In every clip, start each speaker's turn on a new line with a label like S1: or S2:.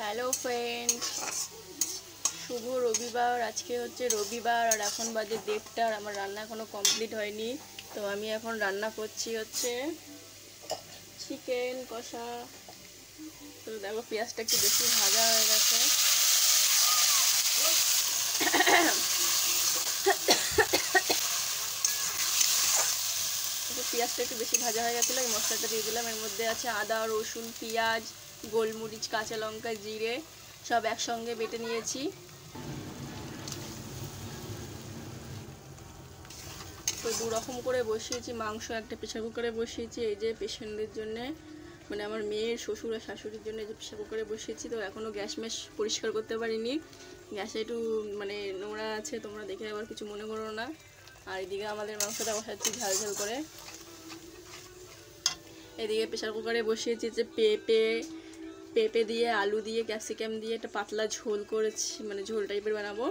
S1: Hello friend, শুভ রবিবার। আজকে হচ্ছে রবিবার আর এখন বাজে 1:30 আর আমার রান্না এখনো কমপ্লিট হয়নি। তো আমি এখন রান্না করছি হচ্ছে চিকেন কষা। তো দেখো পেঁয়াজটা একটু বেশি ভাজা হয়ে গেছে। পেঁয়াজটা একটু বেশি ভাজা হয়ে গেছিলো, এই মশলাটা দিয়ে দিলাম। এর মধ্যে আছে আদা, রসুন, পেঁয়াজ, গোলমরিচ, কাঁচা লঙ্কা, জিরে সব একসঙ্গে বেটে নিয়েছি। তো দুরকম করে বসিয়েছি মাংস। একটা প্রেশার কুকারে বসিয়েছি এই যে পেশেন্টদের জন্যে, মানে আমার মেয়ের শ্বশুর আর শাশুড়ির জন্য এই যে প্রেশার কুকারে বসিয়েছি। তো এখনও গ্যাস ম্যাস পরিষ্কার করতে পারিনি, গ্যাসে একটু মানে নোংরা আছে, তোমরা দেখে আবার কিছু মনে করো না। আর এদিকে আমাদের মাংসটা বসাচ্ছি ঝাল ঝাল করে। এদিকে প্রেশার কুকারে বসিয়েছি যে পেঁপে দিয়ে, আলু দিয়ে, ক্যাপসিকাম দিয়ে একটা পাতলা ঝোল করেছি, মানে ঝোল টাইপের বানাবো।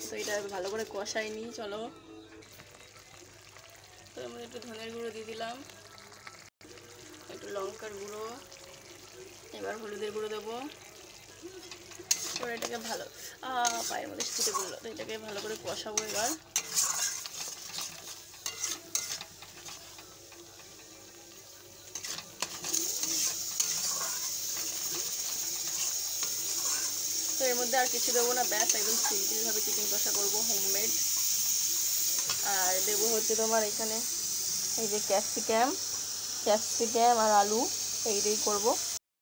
S1: তো এটা ভালো করে কষাই নিই, চলো। তো এর মধ্যে একটু ধনের গুঁড়ো দিয়ে দিলাম, একটু লঙ্কার গুঁড়ো, এবার হলুদের গুঁড়ো দেবো। এবার এটাকে ভালো পায়ের মধ্যে ছিটে পড়লো। তো এটাকে ভালো করে কষাবো এবার। তো এর মধ্যে আর কিছু দেবো না, ব্যাস একদম সিম্পলভাবে চিকেন কষা করবো, হোমমেড। আর দেবো হচ্ছে তোমার এখানে এই যে ক্যাপসিকাম আর আলু, এইটাই করবো।